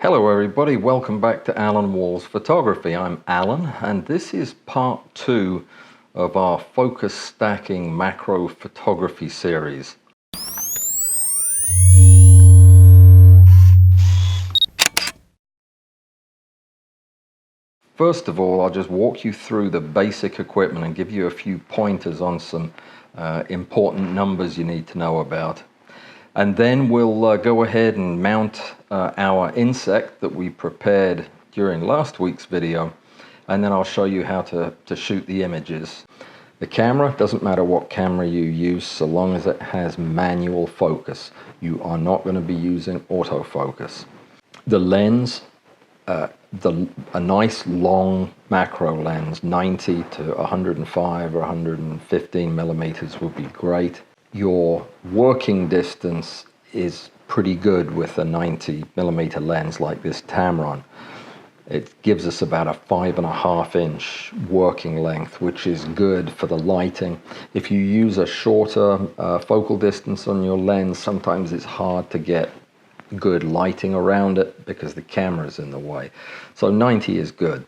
Hello everybody, welcome back to Alan Wall's Photography. I'm Alan and this is part 2 of our focus stacking macro photography series. First of all, I'll just walk you through the basic equipment and give you a few pointers on some important numbers you need to know about. And then we'll go ahead and mount our insect that we prepared during last week's video, and then I'll show you how to shoot the images. The camera, doesn't matter what camera you use so long as it has manual focus. You are not going to be using autofocus. The lens, a nice long macro lens, 90 to 105 or 115 millimeters would be great. Your working distance is pretty good with a 90 millimeter lens like this Tamron. It gives us about a 5.5 inch working length, which is good for the lighting. If you use a shorter focal distance on your lens, sometimes it's hard to get good lighting around it because the camera's in the way. So 90 is good.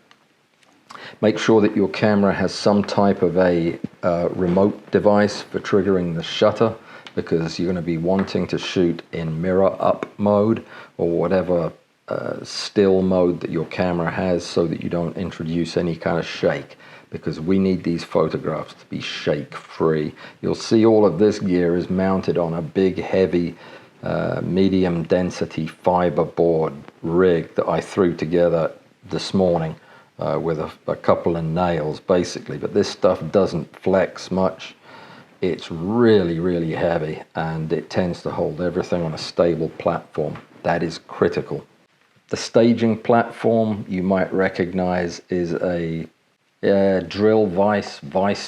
Make sure that your camera has some type of a remote device for triggering the shutter, because you're going to be wanting to shoot in mirror up mode or whatever still mode that your camera has, so that you don't introduce any kind of shake, because we need these photographs to be shake free. You'll see all of this gear is mounted on a big heavy medium density fiberboard rig that I threw together this morning with a couple of nails basically, but this stuff doesn't flex much. It's really heavy and it tends to hold everything on a stable platform. That is critical. The staging platform you might recognize is a drill vice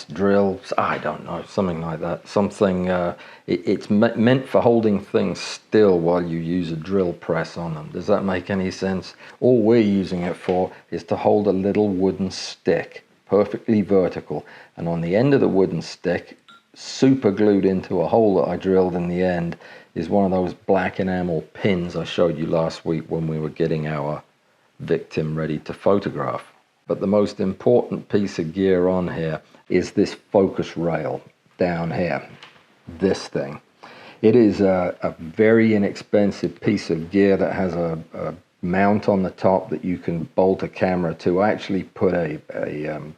drill, I don't know, something like that. Something it's meant for holding things still while you use a drill press on them. Does that make any sense? All we're using it for is to hold a little wooden stick, perfectly vertical, and on the end of the wooden stick, super glued into a hole that I drilled in the end, is one of those black enamel pins I showed you last week when we were getting our victim ready to photograph. But the most important piece of gear on here is this focus rail down here, this thing. It is a very inexpensive piece of gear that has a mount on the top that you can bolt a camera to. I actually put a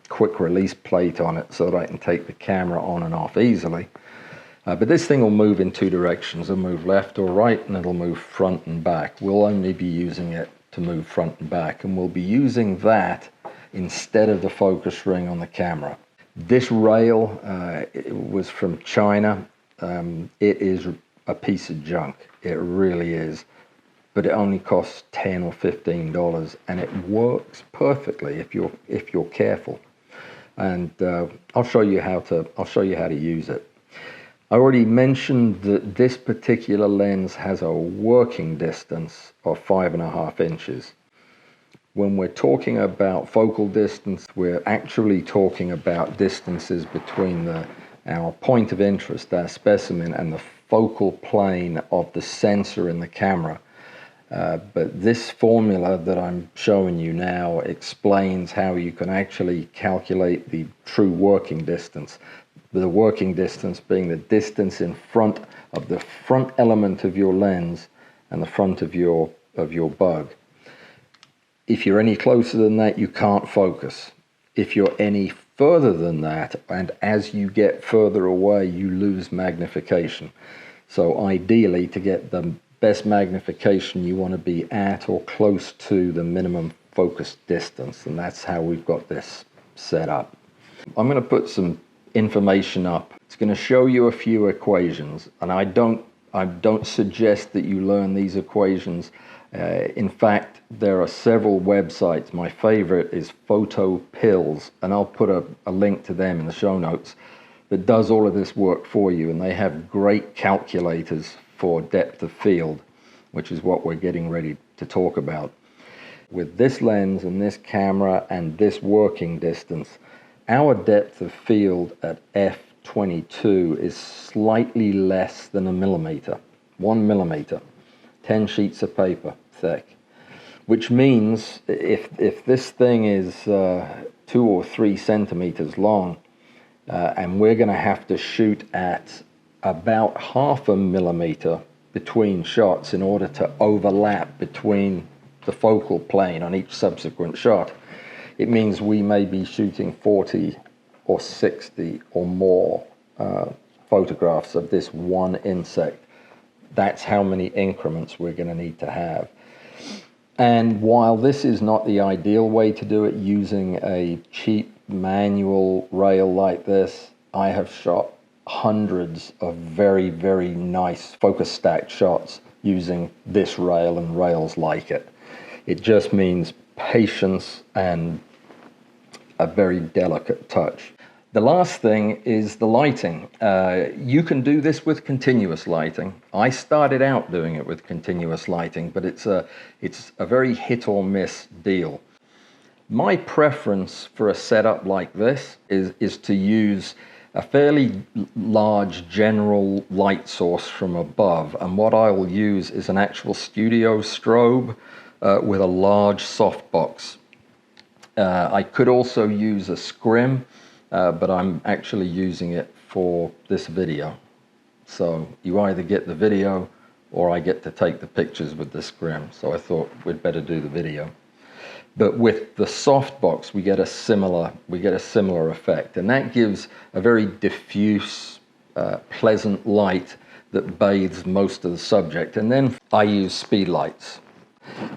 quick release plate on it so that I can take the camera on and off easily. But this thing will move in two directions. It'll move left or right, and it'll move front and back. We'll only be using it to move front and back, and we'll be using that instead of the focus ring on the camera. This rail it was from China. It is a piece of junk. It really is. But it only costs $10 or $15, and it works perfectly if you're careful. And I'll show you how to use it. I already mentioned that this particular lens has a working distance of 5.5 inches. When we're talking about focal distance, we're actually talking about distances between our point of interest, our specimen, and the focal plane of the sensor in the camera. But this formula that I'm showing you now explains how you can actually calculate the true working distance. The working distance being the distance in front of the front element of your lens and the front of your bug. If you're any closer than that, you can't focus. If you're any further than that, and as you get further away, you lose magnification. So ideally, to get the best magnification, you want to be at or close to the minimum focus distance, and that's how we've got this set up. I'm going to put some information up. It's going to show you a few equations, and I don't suggest that you learn these equations. In fact, there are several websites. My favorite is Photo Pills, and I'll put a link to them in the show notes, that does all of this work for you, and they have great calculators for depth of field, which is what we're getting ready to talk about. With this lens and this camera and this working distance, our depth of field at f22 is slightly less than a millimeter, 1 millimeter, 10 sheets of paper thick. which means if this thing is 2 or 3 centimeters long, and we're going to have to shoot at about 0.5 millimeter between shots in order to overlap between the focal plane on each subsequent shot, it means we may be shooting 40 or 60 or more photographs of this one insect. That's how many increments we're going to need to have. And while this is not the ideal way to do it, using a cheap manual rail like this, I have shot hundreds of very, very nice focus stacked shots using this rail and rails like it. It just means patience and a very delicate touch. The last thing is the lighting. You can do this with continuous lighting. I started out doing it with continuous lighting, but it's a very hit or miss deal. My preference for a setup like this is to use a fairly large general light source from above, and what I will use is an actual studio strobe with a large softbox. I could also use a scrim, but I'm actually using it for this video. So you either get the video or I get to take the pictures with the scrim. So I thought we'd better do the video. But with the softbox, we get a similar effect, and that gives a very diffuse, pleasant light that bathes most of the subject. And then I use speed lights,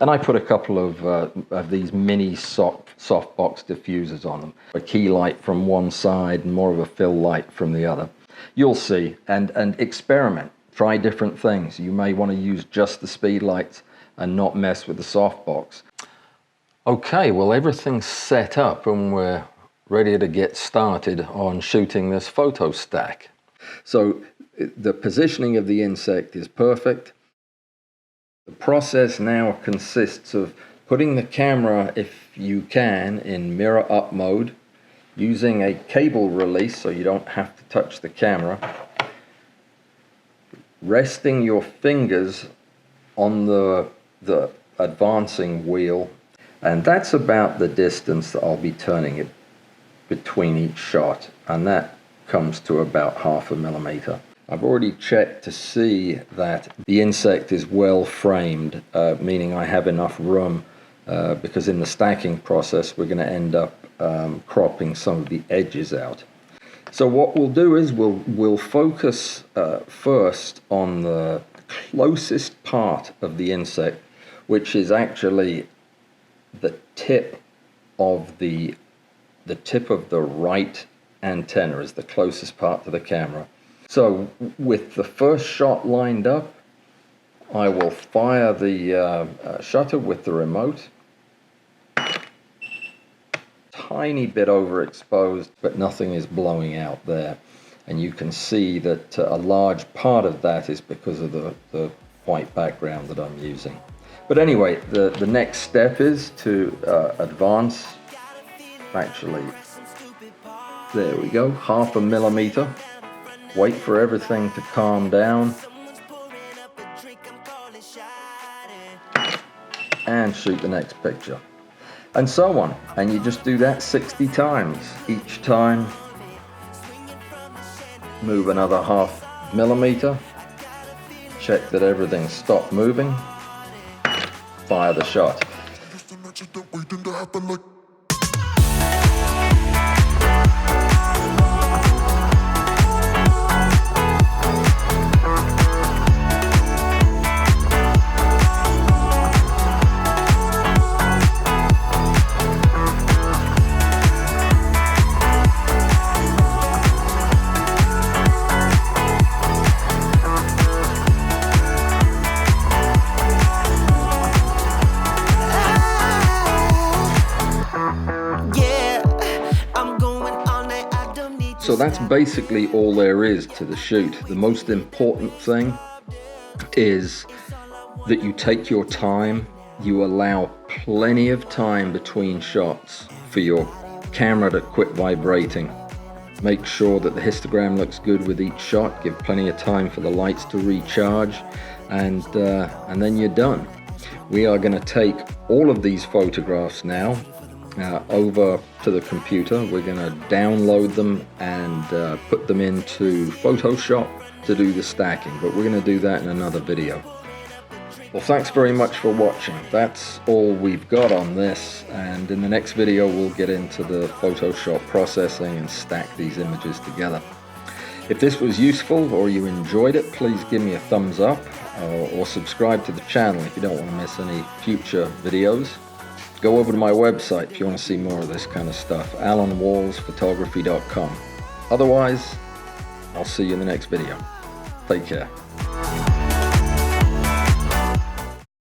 and I put a couple of these mini softbox diffusers on them. A key light from one side and more of a fill light from the other. You'll see, and experiment. Try different things. You may want to use just the speed lights and not mess with the softbox. Okay, well, everything's set up and we're ready to get started on shooting this photo stack. So the positioning of the insect is perfect. The process now consists of putting the camera, if you can, in mirror up mode, using a cable release so you don't have to touch the camera, resting your fingers on the advancing wheel, and that's about the distance that I'll be turning it between each shot, and that comes to about 0.5 millimeter. I've already checked to see that the insect is well framed, meaning I have enough room, because in the stacking process we're going to end up cropping some of the edges out. So what we'll do is we'll focus first on the closest part of the insect, which is actually the tip of the right antenna is the closest part to the camera. So with the first shot lined up, I will fire the shutter with the remote. Tiny bit overexposed, but nothing is blowing out there. And you can see that a large part of that is because of the white background that I'm using. But anyway, the next step is to advance. Actually, there we go, 0.5 millimeter. Wait for everything to calm down. And shoot the next picture. And so on. And you just do that 60 times. Each time, move another 0.5 millimeter. Check that everything's stopped moving. Fire the shot. So that's basically all there is to the shoot. The most important thing is that you take your time, you allow plenty of time between shots for your camera to quit vibrating. Make sure that the histogram looks good with each shot, give plenty of time for the lights to recharge, and then you're done. We are going to take all of these photographs now over to the computer. We're going to download them and put them into Photoshop to do the stacking, but we're going to do that in another video. Well, thanks very much for watching. That's all we've got on this, and in the next video we'll get into the Photoshop processing and stack these images together. If this was useful or you enjoyed it, please give me a thumbs up or subscribe to the channel if you don't want to miss any future videos. Go over to my website if you want to see more of this kind of stuff, alanwallsphotography.com. Otherwise, I'll see you in the next video. Take care.